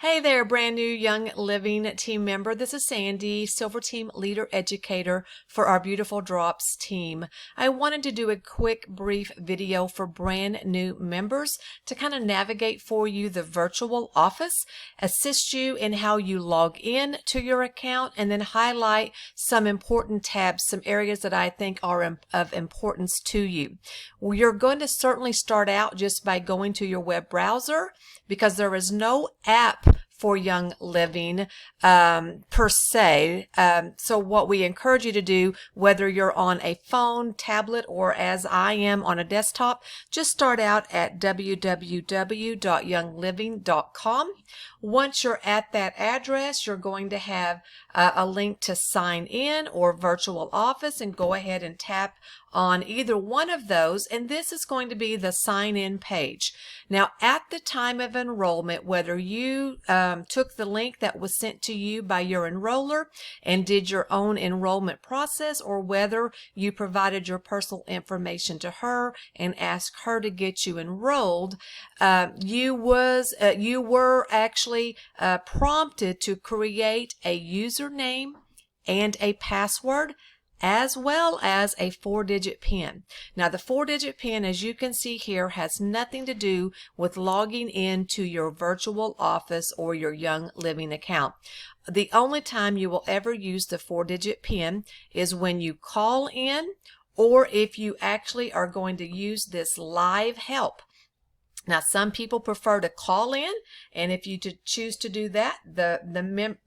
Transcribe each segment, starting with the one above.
Hey there, brand new Young Living team member. This is Sandy, Silver Team Leader Educator for our Beautiful Drops team. I wanted to do a quick, brief video for brand new members to kind of navigate for you the virtual office, assist you in how you log in to your account, and then highlight some important tabs, some areas that I think are of importance to you. Well, you're going to certainly start out just by going to your web browser, because there is no app for Young Living per se. So what we encourage you to do, whether you're on a phone, tablet, or as I am on a desktop, just start out at www.youngliving.com. Once you're at that address, you're going to have a link to sign in or virtual office, and go ahead and tap on either one of those, and this is going to be the sign in page. Now, at the time of enrollment, whether you took the link that was sent to you by your enroller and did your own enrollment process, or whether you provided your personal information to her and asked her to get you enrolled, you were actually prompted to create a username and a password, as well as a 4-digit PIN. Now, the 4-digit PIN, as you can see here, has nothing to do with logging into your virtual office or your Young Living account. The only time you will ever use the 4-digit PIN is when you call in, or if you actually are going to use this live help. Now, some people prefer to call in, and if you choose to do that, the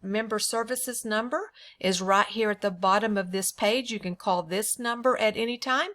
member services number is right here at the bottom of this page. You can call this number at any time,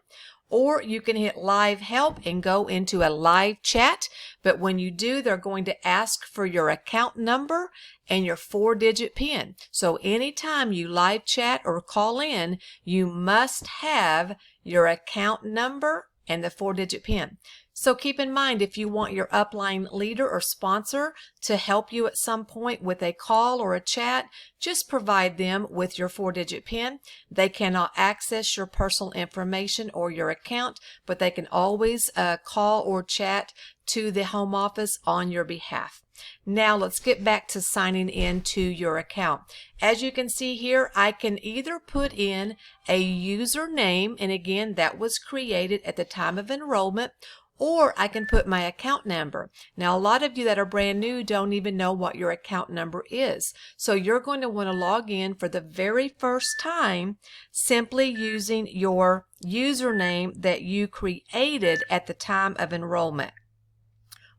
or you can hit live help and go into a live chat. But when you do, they're going to ask for your account number and your 4-digit PIN. So anytime you live chat or call in, you must have your account number and the 4-digit PIN. So keep in mind, if you want your upline leader or sponsor to help you at some point with a call or a chat, just provide them with your 4-digit PIN. They cannot access your personal information or your account, but they can always call or chat to the home office on your behalf. Now let's get back to signing in to your account. As you can see here, I can either put in a username, and again, that was created at the time of enrollment, or I can put my account number. Now, a lot of you that are brand new don't even know what your account number is. So you're going to want to log in for the very first time simply using your username that you created at the time of enrollment.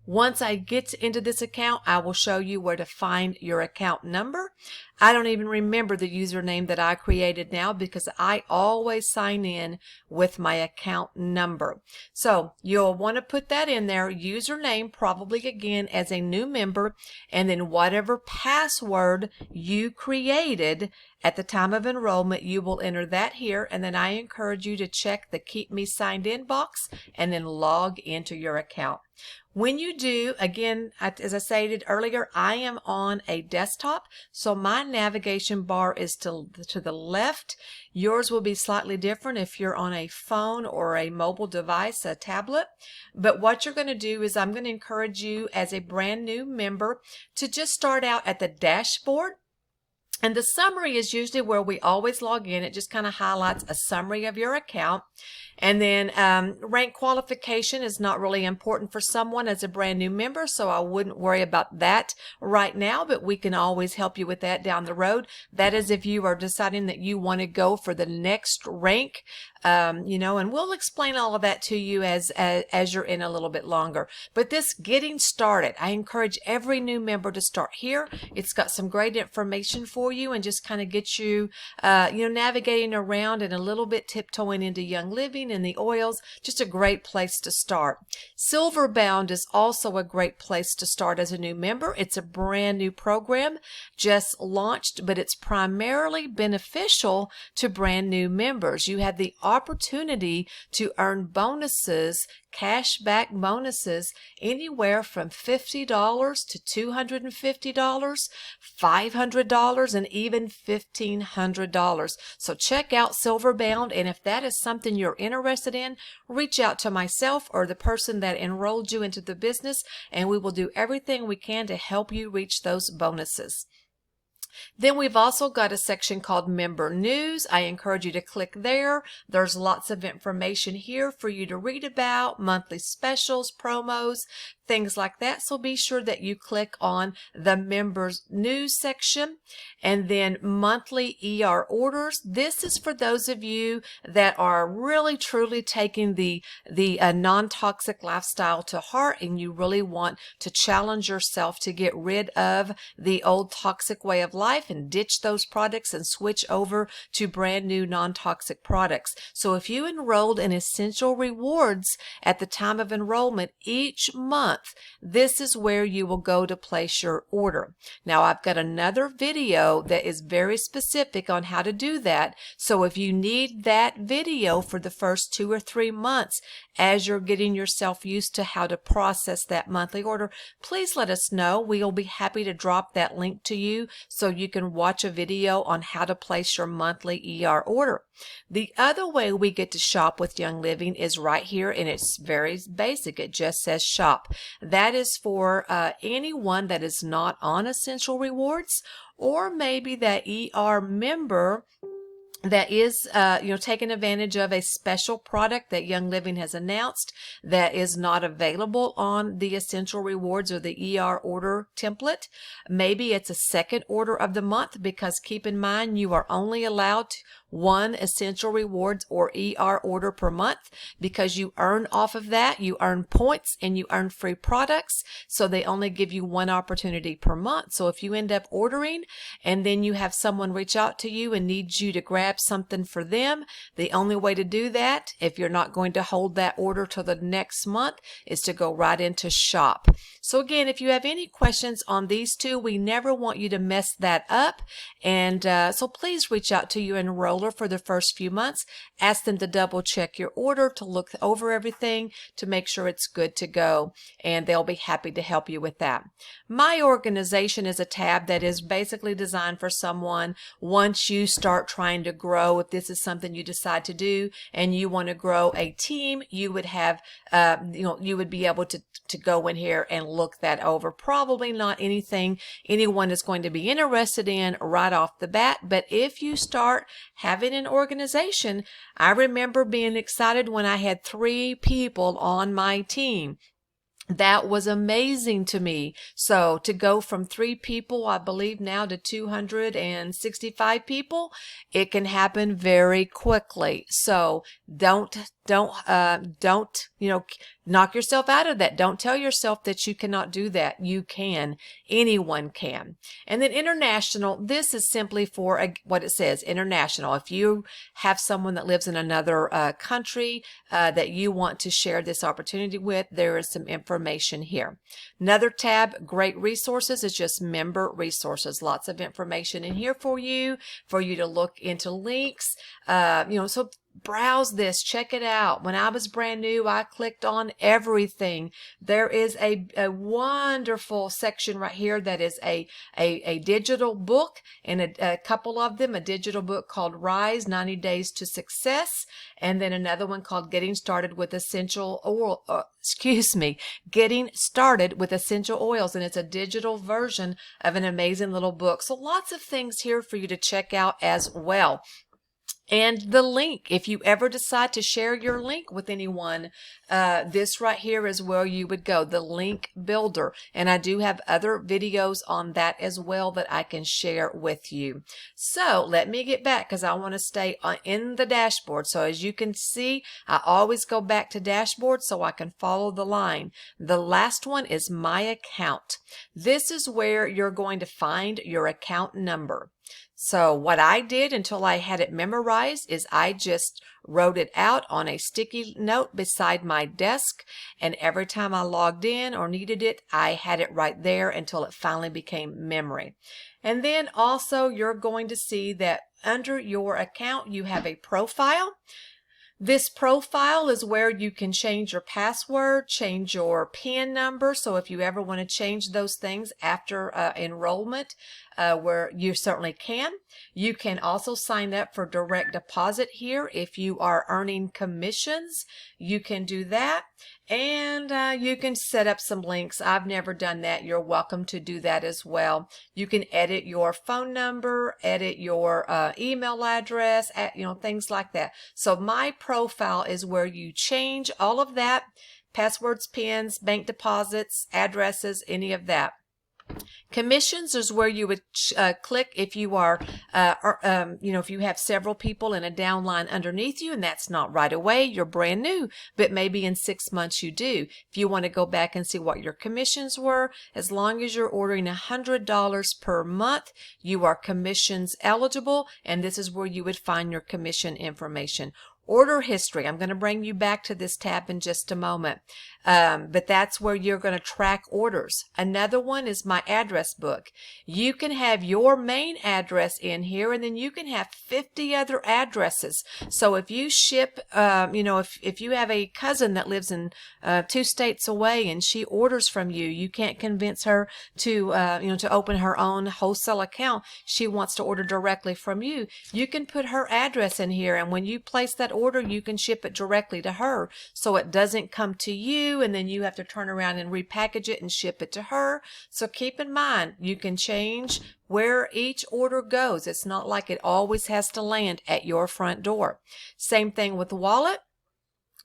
Once I get into this account, I will show you where to find your account number. I don't even remember the username that I created now, because I always sign in with my account number. So you'll want to put that in there, username, probably again as a new member, and then whatever password you created at the time of enrollment, you will enter that here, and then I encourage you to check the Keep Me Signed In box and then log into your account. When you do, again, as I stated earlier, I am on a desktop, so my navigation bar is to the left. Yours will be slightly different if you're on a phone or a mobile device, a tablet. But what you're going to do is I'm going to encourage you as a brand new member to just start out at the dashboard. And the summary is usually where we always log in. It just kind of highlights a summary of your account. And then rank qualification is not really important for someone as a brand new member, so I wouldn't worry about that right now, but we can always help you with that down the road. That is if you are deciding that you want to go for the next rank, and we'll explain all of that to you as you're in a little bit longer. But this getting started, I encourage every new member to start here. It's got some great information for you and just kind of get you, navigating around and a little bit tiptoeing into Young Living and the oils. Just a great place to start. Silverbound is also a great place to start as a new member. It's a brand new program just launched, but it's primarily beneficial to brand new members. You have the opportunity to earn bonuses cashback bonuses anywhere from $50 to $250, $500, and even $1,500. So check out Silverbound, and if that is something you're interested in, reach out to myself or the person that enrolled you into the business, and we will do everything we can to help you reach those bonuses. Then we've also got a section called Member News. I encourage you to click there. There's lots of information here for you to read about, monthly specials, promos, things like that. So be sure that you click on the Members News section. And then monthly ER orders. This is for those of you that are really truly taking the non-toxic lifestyle to heart, and you really want to challenge yourself to get rid of the old toxic way of life and ditch those products and switch over to brand new non-toxic products. So if you enrolled in Essential Rewards at the time of enrollment each month, this is where you will go to place your order. Now I've got another video that is very specific on how to do that. So if you need that video for the first 2 or 3 months as you're getting yourself used to how to process that monthly order, please let us know. We'll be happy to drop that link to you so you can watch a video on how to place your monthly ER order. The other way we get to shop with Young Living is right here, and it's very basic. It just says shop. That is for anyone that is not on Essential Rewards, or maybe that ER member that is, taking advantage of a special product that Young Living has announced that is not available on the Essential Rewards or the ER order template. Maybe it's a second order of the month, because keep in mind, you are only allowed one Essential Rewards or ER order per month, because you earn off of that. You earn points and you earn free products. So they only give you one opportunity per month. So if you end up ordering and then you have someone reach out to you and needs you to grab something for them, the only way to do that, if you're not going to hold that order till the next month, is to go right into shop. So again, if you have any questions on these two, we never want you to mess that up. And so please reach out to your enroller for the first few months. Ask them to double check your order, to look over everything, to make sure it's good to go, and they'll be happy to help you with that. My Organization is a tab that is basically designed for someone once you start trying to grow. If this is something you decide to do and you want to grow a team, you would have, you would be able to go in here and look that over. Probably not anything anyone is going to be interested in right off the bat, but if you start having an organization, I remember being excited when I had 3 people on my team. That was amazing to me. So to go from 3 people, I believe now, to 265 people, it can happen very quickly. So don't knock yourself out of that. Don't tell yourself that you cannot do that. You can. Anyone can. And then international, this is simply for what it says, international. If you have someone that lives in another country that you want to share this opportunity with, there is some information here. Another tab, Great Resources, is just member resources. Lots of information in here for you to look into links. So browse this, check it out. When I was brand new, I clicked on everything. There is a wonderful section right here that is a digital book, and a couple of them, a digital book called Rise, 90 Days to Success, and then another one called Getting Started with Essential Oil, Getting Started with Essential Oils, and it's a digital version of an amazing little book. So lots of things here for you to check out as well. And the link, if you ever decide to share your link with anyone, this right here is where you would go, the link builder. And I do have other videos on that as well that I can share with you. So let me get back, because I want to stay in the dashboard. So as you can see, I always go back to dashboard so I can follow the line. The last one is My Account. This is where you're going to find your account number. So what I did until I had it memorized is I just wrote it out on a sticky note beside my desk, and every time I logged in or needed it, I had it right there until it finally became memory. And then also you're going to see that under your account you have a profile. This profile is where you can change your password, change your PIN number. So if you ever want to change those things after enrollment, where you certainly can. You can also sign up for direct deposit here. If you are earning commissions, you can do that. And you can set up some links. I've never done that. You're welcome to do that as well. You can edit your phone number, edit your email address, things like that. So my profile is where you change all of that, passwords, pins, bank deposits, addresses, any of that. Commissions is where you would click if you are, if you have several people in a downline underneath you, and that's not right away, you're brand new, but maybe in 6 months you do. If you want to go back and see what your commissions were, as long as you're ordering $100 per month, you are commissions eligible, and this is where you would find your commission information. Order history. I'm going to bring you back to this tab in just a moment. But that's where you're going to track orders. Another one is my address book. You can have your main address in here, and then you can have 50 other addresses. So if you ship, if you have a cousin that lives in 2 states away and she orders from you, you can't convince her to, to open her own wholesale account. She wants to order directly from you. You can put her address in here, and when you place that order, you can ship it directly to her, so it doesn't come to you and then you have to turn around and repackage it and ship it to her. So keep in mind, you can change where each order goes. It's not like it always has to land at your front door. Same thing with the wallet.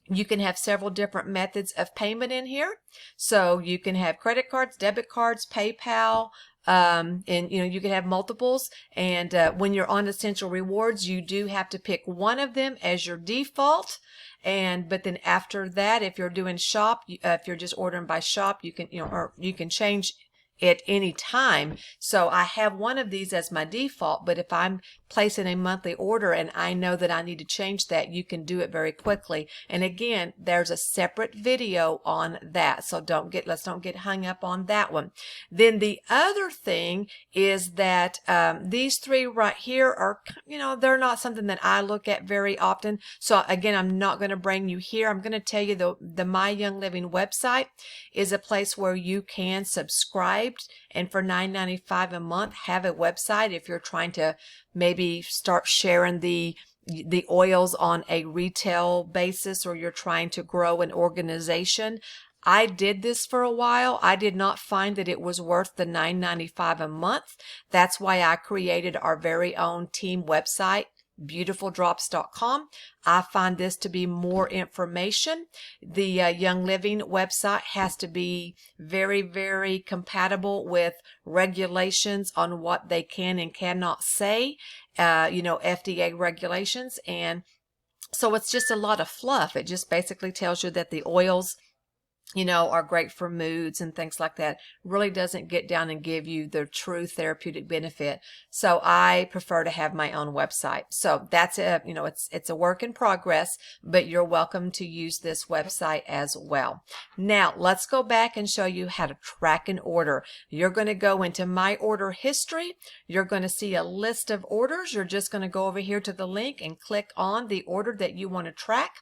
You can have several different methods of payment in here. So you can have credit cards, debit cards, PayPal, and you can have multiples. And when you're on Essential Rewards, you do have to pick one of them as your default. But then after that, if you're doing shop, if you're just ordering by shop, you can, or you can change it any time. So I have one of these as my default, but if I'm placing a monthly order and I know that I need to change that, you can do it very quickly. And again, there's a separate video on that. So let's don't get hung up on that one. Then the other thing is that these 3 right here are, they're not something that I look at very often. So again, I'm not going to bring you here. I'm going to tell you the My Young Living website is a place where you can subscribe and for $9.95 a month have a website if you're trying to maybe start sharing the oils on a retail basis, or you're trying to grow an organization. I did this for a while. I did not find that it was worth the $9.95 a month. That's why I created our very own team website, beautifuldrops.com. I find this to be more information. The Young Living website has to be very, very compatible with regulations on what they can and cannot say, FDA regulations. And so it's just a lot of fluff. It just basically tells you that the oils are great for moods and things like that. Really doesn't get down and give you the true therapeutic benefit. So I prefer to have my own website. So that's it's a work in progress, but you're welcome to use this website as well. Now let's go back and show you how to track an order. You're going to go into My Order History. You're going to see a list of orders. You're just going to go over here to the link and click on the order that you want to track.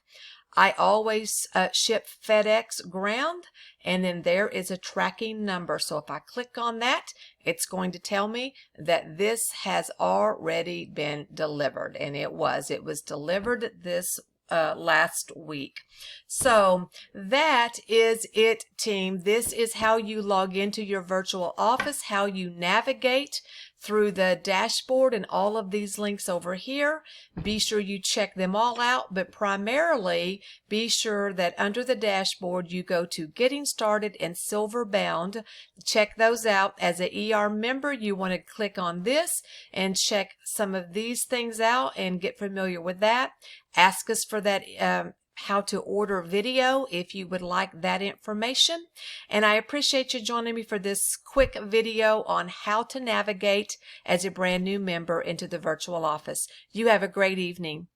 I always ship FedEx ground, and then there is a tracking number. So if I click on that, it's going to tell me that this has already been delivered, and it was delivered this last week. So that is it, team. This is how you log into your virtual office, how you navigate through the dashboard and all of these links over here. Be sure you check them all out, but primarily be sure that under the dashboard you go to Getting Started and Silver Bound. Check those out. As an ER member, you want to click on this and check some of these things out and get familiar with that. Ask us for that how to order video if you would like that information. And I appreciate you joining me for this quick video on how to navigate as a brand new member into the virtual office. You have a great evening.